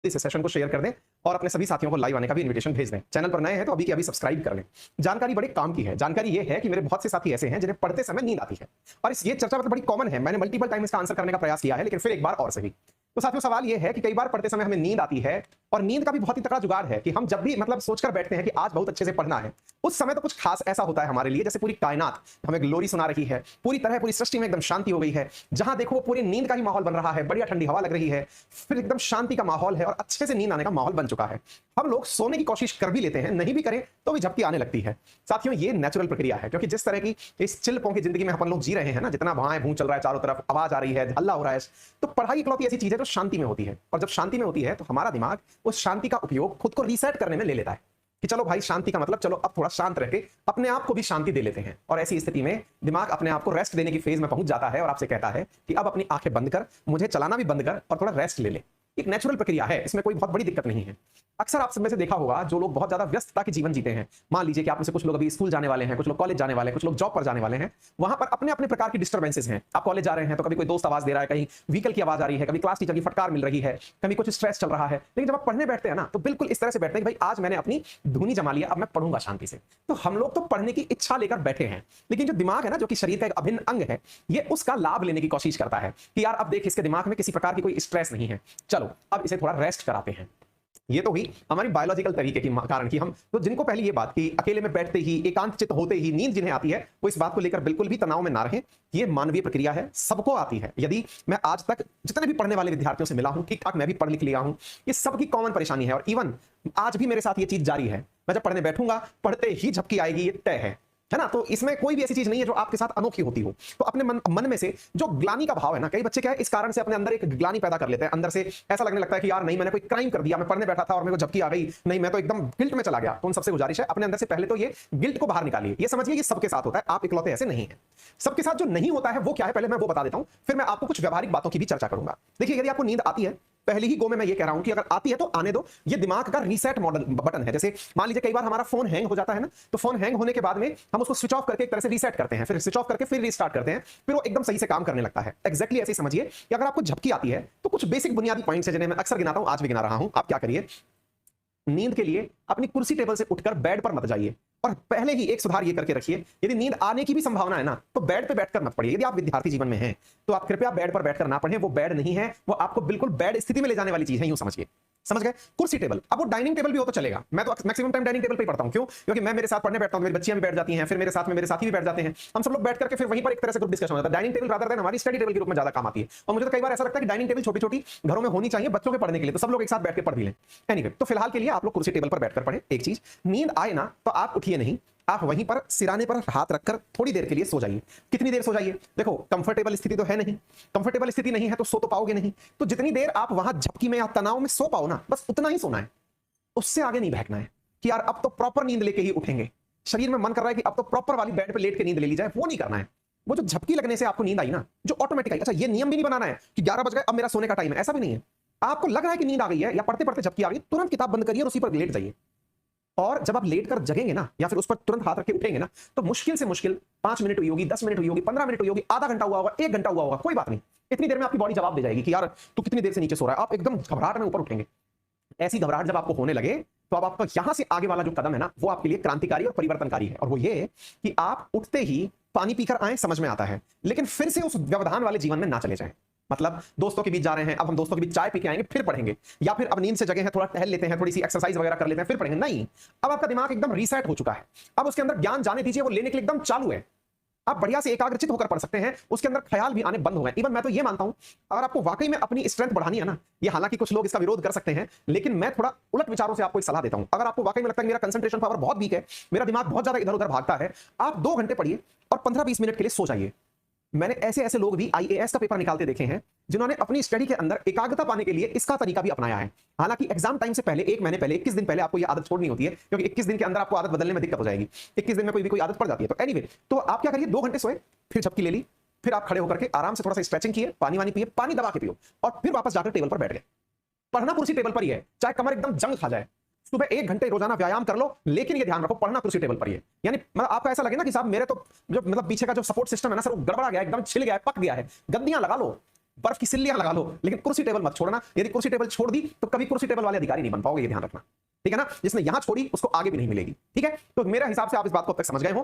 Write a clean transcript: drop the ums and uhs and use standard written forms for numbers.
इस सेशन को शेयर कर दें और अपने सभी साथियों को लाइव आने का भी इनविटेशन भेज दें। चैनल पर नए हैं तो अभी के अभी सब्सक्राइब कर लें। जानकारी बड़े काम की है। जानकारी ये है कि मेरे बहुत से साथी ऐसे हैं जिन्हें पढ़ते समय नींद आती है और ये चर्चा मतलब बड़ी कॉमन है। मैंने मल्टीपल टाइम इसका आंसर करने का प्रयास किया है, लेकिन फिर एक बार और सही। तो साथियों, सवाल ये है कि कई बार पढ़ते समय हमें नींद आती है और नींद का भी बहुत ही तगड़ा जुगाड़ है कि हम जब भी मतलब सोचकर बैठते हैं कि आज बहुत अच्छे से पढ़ना है, उस समय तो कुछ खास ऐसा होता है हमारे लिए जैसे पूरी कायनात हमें ग्लोरी सुना रही है, पूरी तरह पूरी सृष्टि में एकदम शांति हो गई है। जहां देखो वो पूरी नींद का ही माहौल बन रहा है, बढ़िया ठंडी हवा लग रही है, फिर एकदम शांति का माहौल है और अच्छे से नींद आने का माहौल बन चुका है। हम लोग सोने की कोशिश कर भी लेते हैं, नहीं भी करें तो भी झपकी आने लगती है। साथियों, ये नेचुरल प्रक्रिया है, क्योंकि जिस तरह की इस चिल्पों की जिंदगी में अपन लोग जी रहे हैं ना, जितना वहां भूं चल रहा है, चारों तरफ आवाज आ रही है, हल्ला हो रहा है, तो पढ़ाई इकलौती ऐसी चीज है जो शांति में होती है। और जब शांति में होती है तो हमारा दिमाग उस शांति का उपयोग खुद को रीसेट करने में ले लेता है कि चलो भाई, शांति का मतलब चलो अब थोड़ा शांत रह के अपने आप को भी शांति दे लेते हैं। और ऐसी स्थिति में दिमाग अपने आप को रेस्ट देने की फेज में पहुंच जाता है और आपसे कहता है कि अब अपनी आंखें बंद कर, मुझे चलाना भी बंद कर और थोड़ा रेस्ट ले ले। एक नेचुरल प्रक्रिया है, इसमें कोई बहुत बड़ी दिक्कत नहीं है। अक्सर आप सब में से देखा होगा जो लोग बहुत ज्यादा व्यस्तता के जीवन जीते हैं, मान लीजिए कि आप में से कुछ लोग अभी स्कूल जाने वाले हैं, कुछ लोग कॉलेज जाने वाले हैं, कुछ लोग जॉब पर जाने वाले हैं, वहां पर अपने अपने प्रकार की डिस्टर्बेंसेस हैं। आप कॉलेज जा रहे हैं तो कभी कोई दोस्त आवाज दे रहा है, कहीं व्हीकल की आवाज आ रही है, कभी क्लास टीचर की फटकार मिल रही है, कभी कुछ स्ट्रेस चल रहा है। लेकिन जब आप पढ़ने बैठते हैं ना तो बिल्कुल इस तरह से बैठते हैं कि भाई आज मैंने अपनी धुनी जमा लिया, अब मैं पढ़ूंगा शांति से। तो हम लोग तो पढ़ने की इच्छा लेकर बैठे हैं, लेकिन जो दिमाग है ना, जो कि शरीर का एक अभिन्न अंग है, ये उसका लाभ लेने की कोशिश करता है कि यार अब देख, इसके दिमाग में किसी प्रकार की कोई स्ट्रेस नहीं है, चलो अब इसे थोड़ा रेस्ट कराते हैं। ये तो हुई हमारी बायोलॉजिकल तरीके की कारण कि हम तो जिनको पहले ये बात कि अकेले में बैठते ही, एकांत चित्त होते ही नींद जिन्हें आती है, वो इस बात को लेकर बिल्कुल भी तनाव में ना रहें। ये मानवीय प्रक्रिया है, सबको आती है। यदि मैं आज तक जितने भी पढ़ने वाले विद्यार्थियों से मिला हूं, ठीक ठाक मैं भी पढ़ लिख लिया हूं, ये सबकी कॉमन परेशानी है। और इवन आज भी मेरे साथ ये चीज जारी है। मैं जब पढ़ने बैठूंगा, पढ़ते ही झपकी आएगी, ये तय है ना। तो इसमें कोई भी ऐसी चीज नहीं है जो आपके साथ अनोखी होती हो। तो अपने मन में से जो ग्लानि का भाव है ना, कई बच्चे क्या है, इस कारण से अपने अंदर एक ग्लानि पैदा कर लेते हैं। अंदर से ऐसा लगने लगता है कि यार नहीं, मैंने कोई क्राइम कर दिया, मैं पढ़ने बैठा था और मेरे को झपकी आ गई, नहीं मैं तो एकदम गिल्ट में चला गया। तो उन सबसे गुजारिश है, अपने अंदर से पहले तो ये गिल्ट को बाहर निकालिए। ये समझिए ये सबके साथ होता है, आप इकलौते ऐसे नहीं है। सबके साथ जो नहीं होता है वो क्या है, पहले मैं वो बता देता हूं, फिर मैं आपको कुछ व्यवहारिक बातों की भी चर्चा करूंगा। देखिए, यदि आपको नींद आती है, पहले ही गो में मैं ये कह रहा हूं कि अगर आती है तो आने दो। ये दिमाग का रीसेट मॉडल बटन है। जैसे मान लीजिए कई बार हमारा फोन हैंग हो जाता है ना, तो फोन हैंग होने के बाद में हम उसको स्विच ऑफ करके एक तरह से रीसेट करते हैं, फिर स्विच ऑफ करके फिर रीस्टार्ट करते हैं, फिर वो एकदम सही से काम करने लगता है। एग्जैक्टली ऐसे ही समझिए कि अगर आपको झपकी आती है तो कुछ बेसिक बुनियादी पॉइंट्स है जिन्हें मैं अक्सर गिनाता हूं, आज भी गिना रहा हूं। आप क्या करिए, नींद के लिए अपनी कुर्सी टेबल से उठकर बेड पर मत जाइए। और पहले ही एक सुधार ये करके रखिए, यदि नींद आने की भी संभावना है ना, तो बेड पे बैठकर मत पढ़िए। यदि आप विद्यार्थी जीवन में हैं तो आप कृपया बेड पर बैठकर ना पढ़ें। वो बेड नहीं है, वो आपको बिल्कुल बेड स्थिति में ले जाने वाली चीज है, यूं समझिए। समझ गए? कुर्सी टेबल। अब वो डाइनिंग टेबल भी हो तो चलेगा, मैं तो मैक्सिमम टाइम डाइनिंग टेबल पे ही पढ़ता हूं। क्यों? क्योंकि मैं मेरे साथ पढ़ने बैठता हूं, मेरी बच्चियां भी बैठ जाती हैं, फिर मेरे साथ में मेरे साथी भी बैठ जाते हैं, हम सब लोग बैठ करके फिर वहीं पर एक तरह से ग्रुप डिस्कशन हो जाता है। डाइनिंग टेबल रादर देन हमारी स्टडी टेबल के रूप में ज्यादा काम आती है। और मुझे तो कई बार ऐसा लगता है कि डाइनिंग टेबल छोटी छोटी घरों में होनी चाहिए बच्चों के पढ़ने के लिए, तो सब लोग एक साथ बैठ के पढ़ भी लें। एनीवे, तो फिलहाल के लिए आप लोग कुर्सी टेबल पर बैठकर पढ़ें। एक चीज, नींद आए ना तो आप उठिए नहीं, आप वहीं पर सिराने पर हाथ रखकर थोड़ी देर के लिए सो जाइए। कितनी देर सो जाइए? देखो, कंफर्टेबल स्थिति तो है नहीं, कंफर्टेबल स्थिति नहीं है तो सो तो पाओगे नहीं। तो जितनी देर आप वहां झपकी में या तनाव में सो पाओ ना, बस उतना ही सोना है, उससे आगे नहीं बहकना है कि यार अब तो प्रॉपर नींद लेके ही उठेंगे। शरीर में मन कर रहा है कि अब तो प्रॉपर वाली बेड पे लेट के नींद ले ली जाए, वो नहीं करना है। वो जो झपकी लगने से आपको नींद आई ना, जो ऑटोमेटिक आई, अच्छा ये नियम भी नहीं बनाना है कि 11 बज गए अब मेरा सोने का टाइम है, ऐसा भी नहीं है। आपको लग रहा है कि नींद आ गई है या पढ़ते पढ़ते झपकी आ गई, तुरंत किताब बंद करिए और उसी पर लेट जाइए। और जब आप लेट कर जगेंगे ना, या फिर उस पर तुरंत हाथ रख के उठेंगे ना, तो मुश्किल से मुश्किल 5 मिनट हुई होगी, 10 मिनट हुई होगी, 15 मिनट हुई होगी, आधा घंटा हुआ होगा, 1 घंटा हुआ होगा, कोई बात नहीं। इतनी देर में आपकी बॉडी जवाब दे जाएगी कि यार तू कितनी देर से नीचे सो रहा है। आप एकदम घबराहट में ऊपर उठेंगे। ऐसी घबराहट जब आपको होने लगे तो अब आपका यहां से आगे वाला जो कदम है ना, वो आपके लिए क्रांतिकारी और परिवर्तनकारी है। और वो ये कि आप उठते ही पानी पीकर आए, समझ में आता है, लेकिन फिर से उस व्यवधान वाले जीवन में ना चले जाएं। मतलब दोस्तों के बीच जा रहे हैं, अब हम दोस्तों के बीच चाय पी के आएंगे फिर पढ़ेंगे, या फिर अब नींद से जगे हैं, थोड़ा टहल लेते हैं, थोड़ी सी एक्सरसाइज वगैरह कर लेते हैं फिर पढ़ेंगे। नहीं, अब आपका दिमाग एकदम रीसेट हो चुका है। अब उसके अंदर ज्ञान जाने दीजिए, वो लेने के लिए एकदम चालू है। आप बढ़िया से एकाग्रचित होकर पढ़ सकते हैं, उसके अंदर ख्याल भी आने बंद हो गए। इवन मैं तो ये मानता हूं, अगर आपको वाकई में अपनी स्ट्रेंथ बढ़ानी है ना, ये हालांकि कुछ लोग इसका विरोध कर सकते हैं, लेकिन मैं थोड़ा उलट विचारों से आपको एक सलाह देता हूं। अगर आपको वाकई में लगता है कि मेरा कंसंट्रेशन पावर बहुत वीक है, मेरा दिमाग बहुत ज्यादा इधर उधर भागता है, आप 2 घंटे पढ़िए और 15-20 मिनट के लिए सो जाइए। मैंने ऐसे ऐसे लोग भी आईएएस का पेपर निकालते देखे हैं जिन्होंने अपनी स्टडी के अंदर एकाग्रता पाने के लिए इसका तरीका भी अपनाया है। हालांकि एग्जाम टाइम से पहले 1 महीने पहले, 21 दिन पहले आपको यह आदत छोड़नी होती है, क्योंकि 21 दिन के अंदर आपको आदत बदलने में दिक्कत हो जाएगी। 21 दिन में कोई भी कोई आदत पड़ जाती है। तो एनीवे, तो आप क्या करिए, 2 घंटे सोए, फिर झपकी ले ली, फिर आप खड़े होकर के आराम से थोड़ा सा स्ट्रेचिंग किए, पानी वानी पिए, पानी दबा के पियो, और फिर वापस जाकर टेबल पर बैठ गए। पढ़ना कुर्सी टेबल पर ही है, चाहे कमर एकदम जंग खा जाए। सुबह 1 घंटे रोजाना व्यायाम कर लो, लेकिन ये ध्यान रखो, पढ़ना कुर्सी टेबल पर ही है। यानी मतलब आपका ऐसा लगे ना कि साहब मेरे तो जो मतलब पीछे का जो सपोर्ट सिस्टम है ना सर, वो गड़बड़ा गया, एकदम छिल गया है, पक गया है, गद्दियां लगा लो। बर्फ की सिल्लियां लगा लो, लेकिन कुर्सी टेबल मत छोड़ना। यदि कुर्सी टेबल छोड़ दी तो कभी कुर्सी टेबल वाले अधिकारी नहीं बन पाओगे, ये ध्यान रखना। ठीक है ना, जिसने यहां छोड़ी उसको आगे भी नहीं मिलेगी। ठीक है, तो मेरे हिसाब से आप इस बात को अब तक समझ गए हो